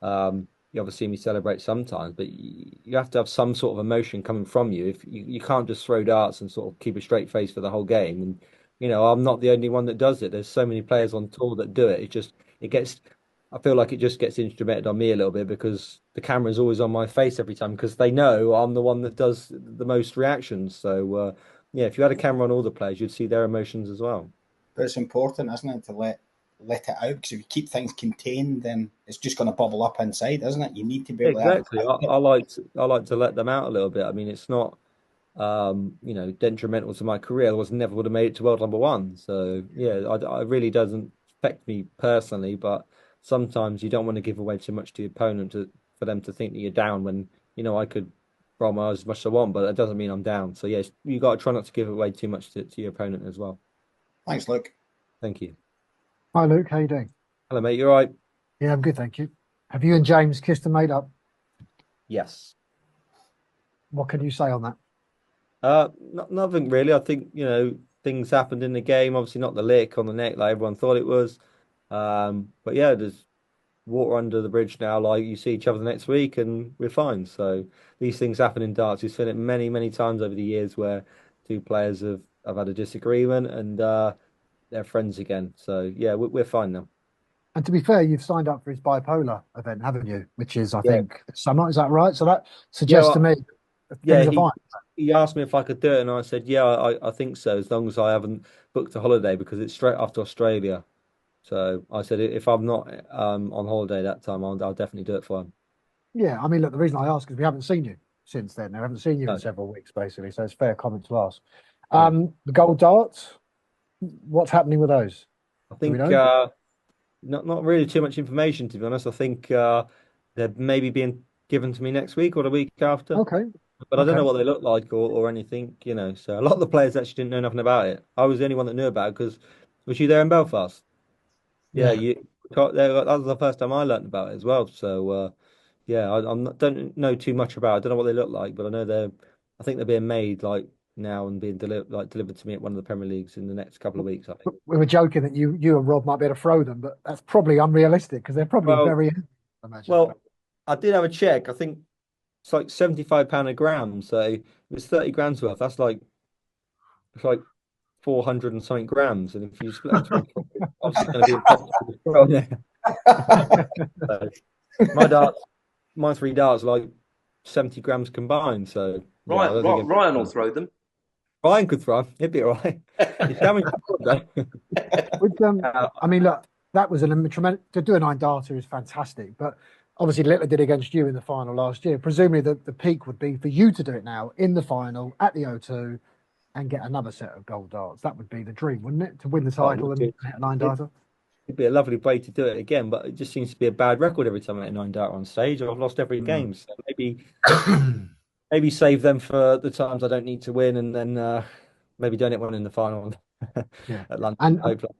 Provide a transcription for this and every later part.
You obviously see me celebrate sometimes, but you have to have some sort of emotion coming from you. If you can't just throw darts and sort of keep a straight face for the whole game. And I'm not the only one that does it. There's so many players on tour that do it. It gets. I feel like it just gets instrumented on me a little bit because the camera is always on my face every time because they know I'm the one that does the most reactions. So yeah, if you had a camera on all the players, you'd see their emotions as well. But it's important, isn't it, to let it out, because if you keep things contained, then it's just going to bubble up inside, isn't it? You need to be able to have Exactly. I like to let them out a little bit. I mean, it's not detrimental to my career. I was never would have made it to world number one. So yeah, it really doesn't affect me personally, but sometimes you don't want to give away too much to your opponent for them to think that you're down when, I could bomb as much as I want, but that doesn't mean I'm down. So yes, you got to try not to give away too much to your opponent as well. Thanks, Luke. Thank you. Hi, Luke. How you doing? Hello, mate. You all right? Yeah, I'm good, thank you. Have you and James kissed and made up? Yes. What can you say on that? Nothing really. I think, things happened in the game. Obviously not the lick on the neck like everyone thought it was. But yeah, there's water under the bridge now. Like you see each other the next week and we're fine. So these things happen in darts. We've seen it many, many times over the years where two players have had a disagreement and they're friends again. So yeah, we're fine now. And to be fair, you've signed up for his bipolar event, haven't you? Which is, I Yeah. think, summer. Is that right? So that Yeah, suggests to me that yeah, things are fine. he asked me if I could do it, and I said, yeah, I think so, as long as I haven't booked a holiday because it's straight after Australia. So I said, if I'm not on holiday that time, I'll definitely do it for him. Yeah, I mean, look, the reason I ask is we haven't seen you since then. I haven't seen you in No, several weeks, basically. So it's a fair comment to ask. yeah. The gold darts, what's happening with those? I Do we think know? not really too much information to be honest. I think they're maybe being given to me next week or the week after. Okay, But I don't okay. know what they look like or anything, So a lot of the players actually didn't know nothing about it. I was the only one that knew about it because was you there in Belfast? Yeah, Yeah. that was the first time I learned about it as well. So yeah, don't know too much about it. I don't know what they look like, but I think they're being made like now and being delivered to me at one of the Premier Leagues in the next couple of weeks, I think. We were joking that you and Rob might be able to throw them, but that's probably unrealistic because they're probably Well, very heavy, I imagine. well, I did have a check. I think it's like £75 a gram, so if it's 30 grams worth. It's like 400 and something grams, and if you split that 20, obviously going to be impossible to throw on there. So, my darts, my three darts, are like 70 grams combined. So yeah, I Right, don't think Ryan will throw them. Ryan could throw. He'd be all right. He's damaged though. With, I mean, look, that was an tremendous to do a nine darter is fantastic, but obviously Littler did against you in the final last year. Presumably, the peak would be for you to do it now in the final at the O2 and get another set of gold darts. That would be the dream, wouldn't it? To win the title and hit a nine darter. It'd be a lovely way to do it again, but it just seems to be a bad record every time I hit a nine dart on stage. I've lost every game, so maybe save them for the times I don't need to win, and then maybe don't hit one in the final Yeah. at London. And Hopefully.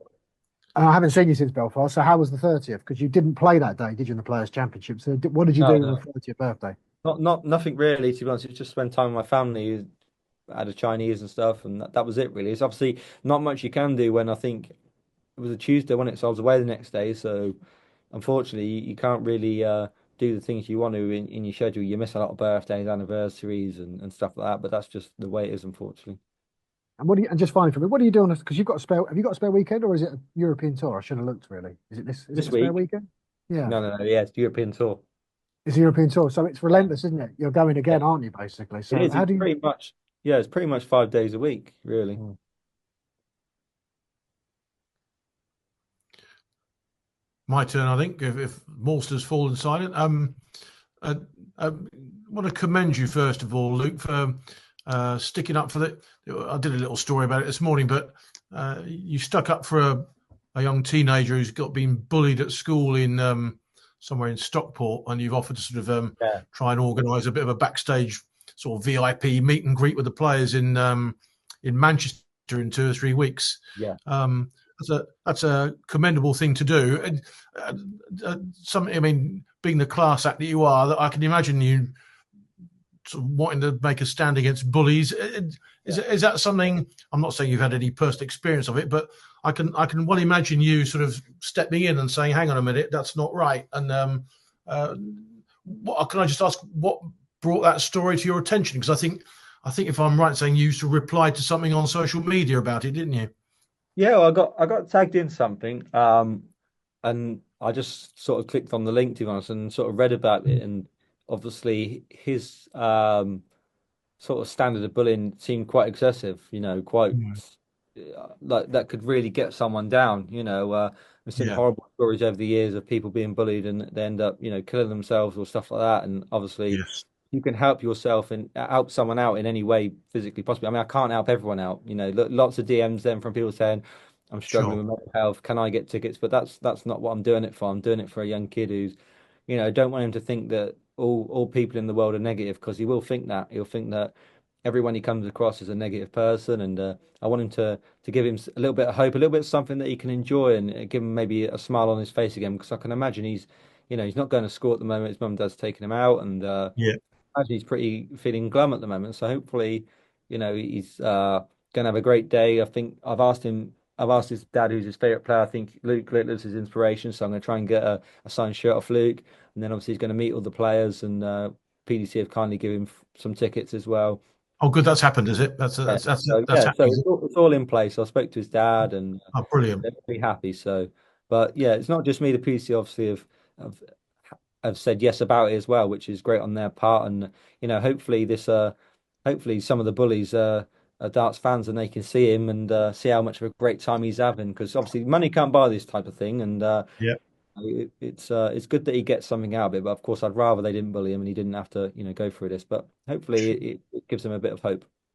I haven't seen you since Belfast. So how was the 30th? Because you didn't play that day, did you, in the Players' Championship? So what did you do No. on the 30th birthday? Nothing really, to be honest. It's just spend time with my family. Had a Chinese and stuff, and that was it really. It's obviously not much you can do when I think it was a Tuesday, wasn't it? So I was away the next day. So unfortunately, you can't really do the things you want to in your schedule. You miss a lot of birthdays, anniversaries, and stuff like that. But that's just the way it is, unfortunately. And and just finally for me, what are you doing? Because you've got a spare. Have you got a spare weekend, or is it a European tour? I should have looked really. Is it this? Is This it a spare week? weekend? Yeah, No. Yeah, it's European tour. it's a European tour, so it's relentless, isn't it? You're going Yeah, again, aren't you? Basically. it So is. how It's do you? pretty much. Yeah, it's pretty much 5 days a week, really. Mm. My turn, I think, if Malster's fallen silent. I, I want to commend you, first of all, Luke, for sticking up for that. I did a little story about it this morning, but you stuck up for a young teenager who's been bullied at school in somewhere in Stockport, and you've offered to sort of Yeah. try and organise a bit of a backstage sort of VIP meet and greet with the players in Manchester in 2 or 3 weeks. Yeah. That's a commendable thing to do. And I mean, being the class act that you are, I can imagine you sort of wanting to make a stand against bullies. Is that something? I'm not saying you've had any personal experience of it, but I can well imagine you sort of stepping in and saying, "Hang on a minute, that's not right," and What can I just ask? What brought that story to your attention? Because I think if I'm right in saying you used to reply to something on social media about it, didn't you? Yeah, well, I got tagged in something, and I just sort of clicked on the link, to be honest, and sort of read about it. And obviously, his sort of standard of bullying seemed quite excessive. Quite Mm. like that could really get someone down. We've seen Yeah. horrible stories over the years of people being bullied and they end up, killing themselves or stuff like that. And obviously, Yes. you can help yourself and help someone out in any way physically possible. I mean, I can't help everyone out. Lots of DMs then from people saying, "I'm struggling Sure. with mental health. Can I get tickets?" But that's not what I'm doing it for. I'm doing it for a young kid who's, don't want him to think that all people in the world are negative, because he will think that. He'll think that everyone he comes across is a negative person, and I want him to give him a little bit of hope, a little bit of something that he can enjoy, and give him maybe a smile on his face again. Because I can imagine he's not going to school at the moment. His mum and dad's taking him out, and Yeah. imagine he's pretty feeling glum at the moment. So hopefully, he's going to have a great day. I think I've asked his dad who's his favorite player. I think Luke Littler's his inspiration, so I'm going to try and get a signed shirt off Luke, and then obviously he's going to meet all the players, and PDC have kindly given him some tickets as well. Oh, good. That's happened, is it? Yeah. That's So happening, is it? it's all in place. I spoke to his dad, and Oh, brilliant. they're pretty happy. So, but yeah, it's not just me. The PC obviously have have said yes about it as well, which is great on their part. And hopefully hopefully some of the bullies are darts fans, and they can see him and see how much of a great time he's having. Because obviously money can't buy this type of thing, and Yeah. it's good that he gets something out of it. But of course, I'd rather they didn't bully him and he didn't have to go through this. But hopefully it gives him a bit of hope.